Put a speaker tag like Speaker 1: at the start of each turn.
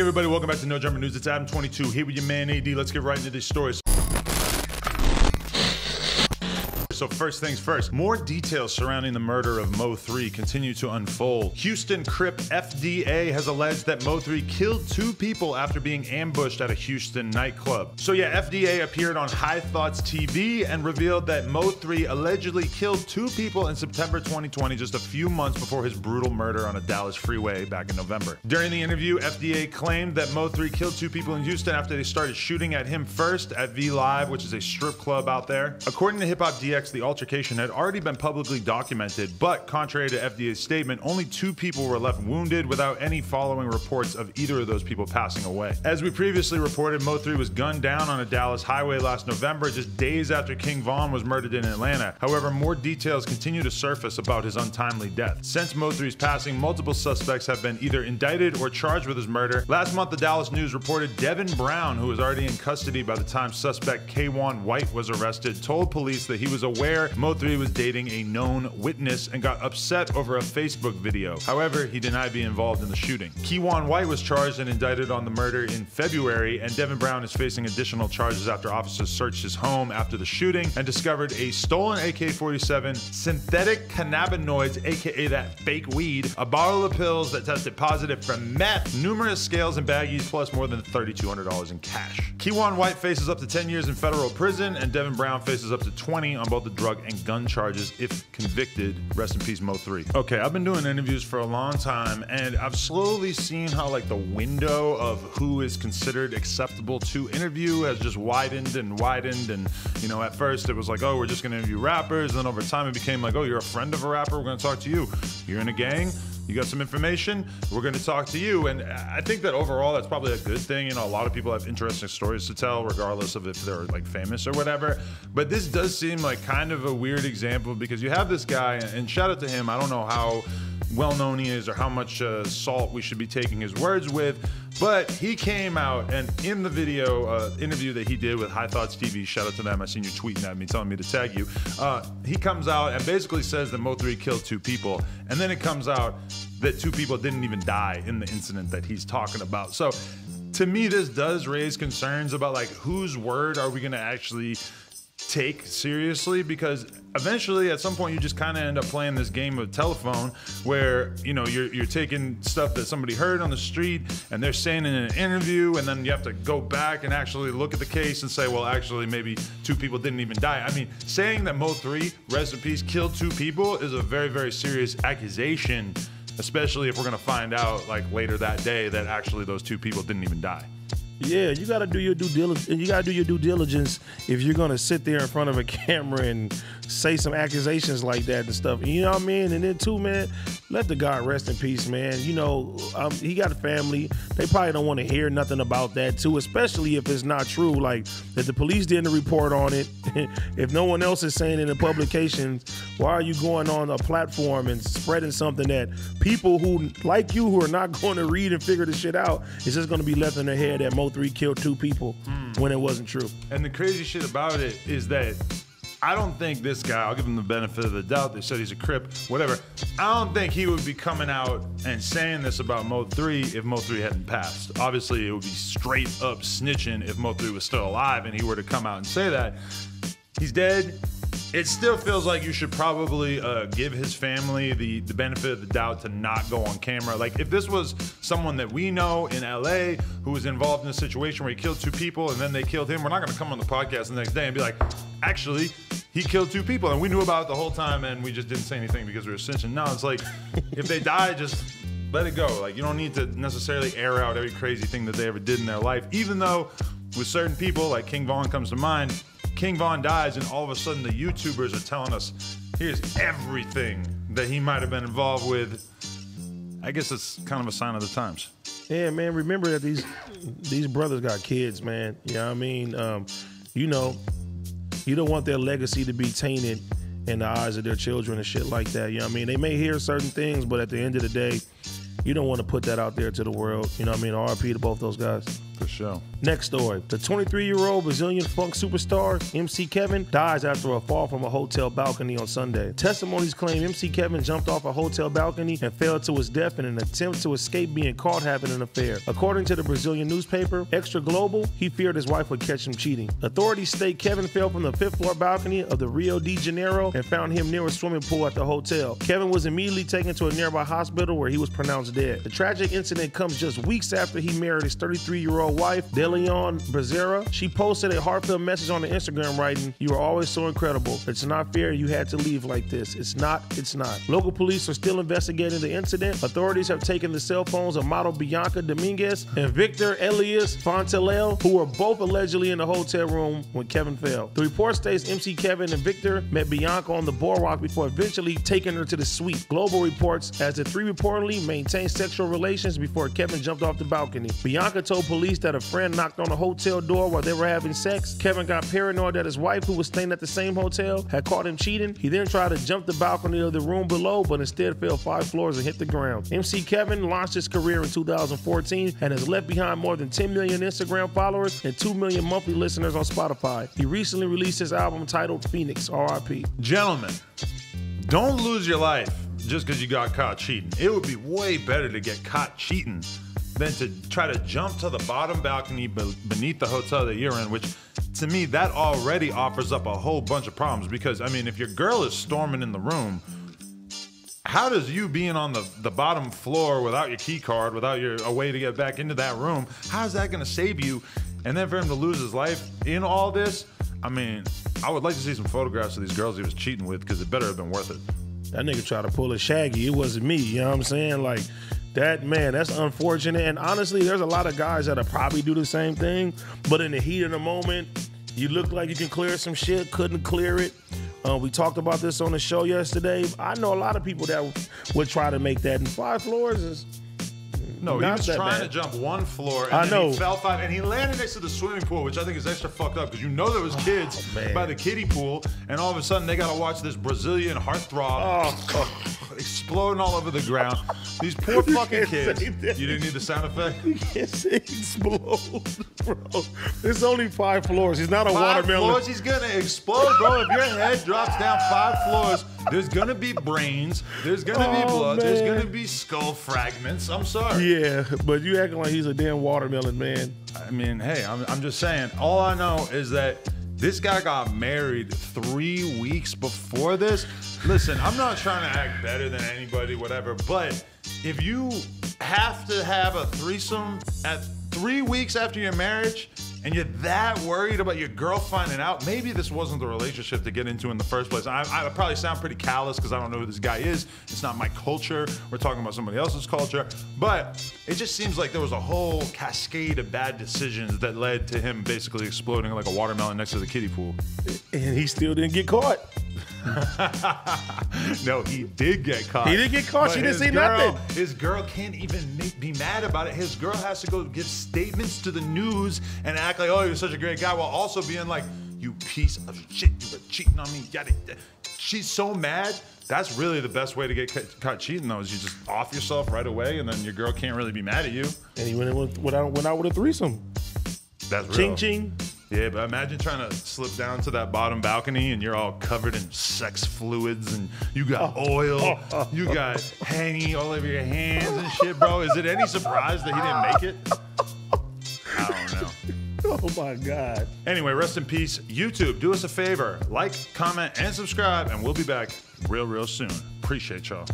Speaker 1: everybody, welcome back to No Jumper News. It's Adam22 here with your man AD. Let's get right into these stories. So first things first, more details surrounding the murder of Mo3 continue to unfold. Houston Crip FDA has alleged that Mo3 killed 2 people after being ambushed at a Houston nightclub. So yeah, FDA appeared on High Thoughts TV and revealed that Mo3 allegedly killed 2 people in September 2020, just a few months before his brutal murder on a Dallas freeway back in November. During the interview, FDA claimed that Mo3 killed 2 people in Houston after they started shooting at him first at V Live, which is a strip club out there. According to Hip Hop DX, the altercation had already been publicly documented, but contrary to FDA's statement, only 2 people were left wounded without any following reports of either of those people passing away. As we previously reported, Mo3 was gunned down on a Dallas highway last November, just days after King Von was murdered in Atlanta. However, more details continue to surface about his untimely death. Since Mo3's passing, multiple suspects have been either indicted or charged with his murder. Last month, the Dallas News reported Devin Brown, who was already in custody by the time suspect Kwan White was arrested, told police that he was aware Mo3 was dating a known witness and got upset over a Facebook video. However, he denied being involved in the shooting. Kwan White was charged and indicted on the murder in February, and Devin Brown is facing additional charges after officers searched his home after the shooting and discovered a stolen AK-47, synthetic cannabinoids, aka that fake weed, a bottle of pills that tested positive for meth, numerous scales and baggies, plus more than $3,200 in cash. Kwan White faces up to 10 years in federal prison, and Devin Brown faces up to 20 on both the drug and gun charges if convicted. Rest in peace, Mo3. Okay, I've been doing interviews for a long time, and I've slowly seen how like the window of who is considered acceptable to interview has just widened and widened. And you know, at first it was like, oh, we're just gonna interview rappers, and then over time it became like, oh, you're a friend of a rapper, we're gonna talk to you. You're in a gang, you got some information, we're gonna talk to you. And I think that overall that's probably a good thing. You know, a lot of people have interesting stories to tell regardless of if they're like famous or whatever. But this does seem like kind of a weird example because you have this guy, and shout out to him, I don't know how well known he is or how much salt we should be taking his words with, but he came out and in the video interview that he did with High Thoughts TV, shout out to them, I seen you tweeting at me telling me to tag you, he comes out and basically says that Mo3 killed 2 people, and then it comes out that 2 people didn't even die in the incident that he's talking about. So to me, this does raise concerns about like whose word are we gonna actually take seriously, because eventually at some point you just kind of end up playing this game of telephone where, you know, you're taking stuff that somebody heard on the street and they're saying in an interview, and then you have to go back and actually look at the case and say, well, actually maybe 2 people didn't even die. I mean, saying that Mo3, rest in peace, killed 2 people is a very, very serious accusation, especially if we're gonna find out like later that day that actually those 2 people didn't even die.
Speaker 2: Yeah, you gotta do your due diligence. You gotta do your due diligence if you're gonna sit there in front of a camera and say some accusations like that and stuff. You know what I mean? And then too, man, let the guy rest in peace, man. You know, he got a family. They probably don't want to hear nothing about that too, especially if it's not true. Like that the police didn't report on it. If no one else is saying it in publications, why are you going on a platform and spreading something that people who like you who are not going to read and figure the shit out is just going to be left in their head that Mo3 killed 2 people when it wasn't true.
Speaker 1: And the crazy shit about it is that I don't think this guy, I'll give him the benefit of the doubt, they said he's a Crip, whatever. I don't think he would be coming out and saying this about Mo3 if Mo3 hadn't passed. Obviously, it would be straight up snitching if Mo3 was still alive and he were to come out and say that. He's dead. It still feels like you should probably give his family the benefit of the doubt to not go on camera. Like if this was someone that we know in LA who was involved in a situation where he killed 2 people and then they killed him, we're not gonna come on the podcast the next day and be like, actually, he killed 2 people and we knew about it the whole time and we just didn't say anything because we were snitching. No, it's like, if they die, just let it go. Like you don't need to necessarily air out every crazy thing that they ever did in their life, even though with certain people, like King Von comes to mind, King Von dies and all of a sudden the YouTubers are telling us, here's everything that he might have been involved with. I guess it's kind of a sign of the times.
Speaker 2: Yeah, man, remember that these brothers got kids, man. You know what I mean? You know, you don't want their legacy to be tainted in the eyes of their children and shit like that. You know what I mean? They may hear certain things, but at the end of the day, You don't want to put that out there to the world. You know what I mean? RIP to both those guys.
Speaker 1: For sure.
Speaker 2: Next story. The 23-year-old Brazilian funk superstar, MC Kevin, dies after a fall from a hotel balcony on Sunday. Testimonies claim MC Kevin jumped off a hotel balcony and fell to his death in an attempt to escape being caught having an affair. According to the Brazilian newspaper, Extra Global, he feared his wife would catch him cheating. Authorities state Kevin fell from the 5th floor balcony of the Rio de Janeiro and found him near a swimming pool at the hotel. Kevin was immediately taken to a nearby hospital where he was pronounced dead. The tragic incident comes just weeks after he married his 33-year-old wife, DeLeon Becerra. She posted a heartfelt message on the Instagram writing, "You are always so incredible. It's not fair you had to leave like this. It's not. Local police are still investigating the incident. Authorities have taken the cell phones of model Bianca Dominguez and Victor Elias Fontelel, who were both allegedly in the hotel room when Kevin fell. The report states MC Kevin and Victor met Bianca on the boardwalk before eventually taking her to the suite. Global reports as the three reportedly maintained sexual relations before Kevin jumped off the balcony. Bianca told police that a friend knocked on a hotel door while they were having sex. Kevin got paranoid that his wife, who was staying at the same hotel, had caught him cheating. He then tried to jump the balcony of the room below, but instead fell 5 floors and hit the ground. MC Kevin launched his career in 2014 and has left behind more than 10 million Instagram followers and 2 million monthly listeners on Spotify. He recently released his album titled Phoenix, RIP.
Speaker 1: Gentlemen, don't lose your life just because you got caught cheating. It would be way better to get caught cheating than to try to jump to the bottom balcony beneath the hotel that you're in, which to me, that already offers up a whole bunch of problems. Because, I mean, if your girl is storming in the room, how does you being on the bottom floor without your key card, without a way to get back into that room, how is that going to save you? And then for him to lose his life in all this, I mean, I would like to see some photographs of these girls he was cheating with, because it better have been worth it.
Speaker 2: That nigga tried to pull a Shaggy. It wasn't me, you know what I'm saying? Like, that, man, that's unfortunate. And honestly, there's a lot of guys that'll probably do the same thing, but in the heat of the moment, you look like you can clear some shit, couldn't clear it. We talked about this on the show yesterday. I know a lot of people that would try to make that, and 5 floors is
Speaker 1: no, he was trying to jump 1 floor, and then he fell 5, and he landed next to the swimming pool, which I think is extra fucked up, because you know there was kids by the kiddie pool, and all of a sudden they got to watch this Brazilian heartthrob exploding all over the ground. These poor fucking kids. You didn't need the sound effect?
Speaker 2: You can't say explode, bro. It's only 5 floors. He's not a
Speaker 1: 5
Speaker 2: watermelon.
Speaker 1: floors, he's gonna explode, bro. If your head drops down 5 floors, there's gonna be brains, there's gonna be blood, there's gonna be skull fragments. I'm sorry.
Speaker 2: Yeah, but you acting like he's a damn watermelon, man.
Speaker 1: I mean, hey, I'm just saying. All I know is that this guy got married 3 weeks before this. Listen, I'm not trying to act better than anybody, whatever, but if you have to have a threesome at 3 weeks after your marriage, and you're that worried about your girl finding out, maybe this wasn't the relationship to get into in the first place. I probably sound pretty callous because I don't know who this guy is. It's not my culture. We're talking about somebody else's culture. But it just seems like there was a whole cascade of bad decisions that led to him basically exploding like a watermelon next to the kiddie pool.
Speaker 2: And he still didn't get caught.
Speaker 1: No, he did get caught.
Speaker 2: He didn't get caught. She didn't say nothing.
Speaker 1: His girl can't even be mad about it. His girl has to go give statements to the news and act like, oh, you're such a great guy, while also being like, you piece of shit, you were cheating on me. She's so mad. That's really the best way to get caught cheating, though, is you just off yourself right away, and then your girl can't really be mad at you.
Speaker 2: And he went out with a threesome.
Speaker 1: That's real.
Speaker 2: Ching ching.
Speaker 1: Yeah, but imagine trying to slip down to that bottom balcony and you're all covered in sex fluids and you got oil, you got hanging all over your hands and shit, bro. Is it any surprise that he didn't make it? I don't know.
Speaker 2: Oh my God.
Speaker 1: Anyway, rest in peace. YouTube, do us a favor. Like, comment, and subscribe, and we'll be back real soon. Appreciate y'all.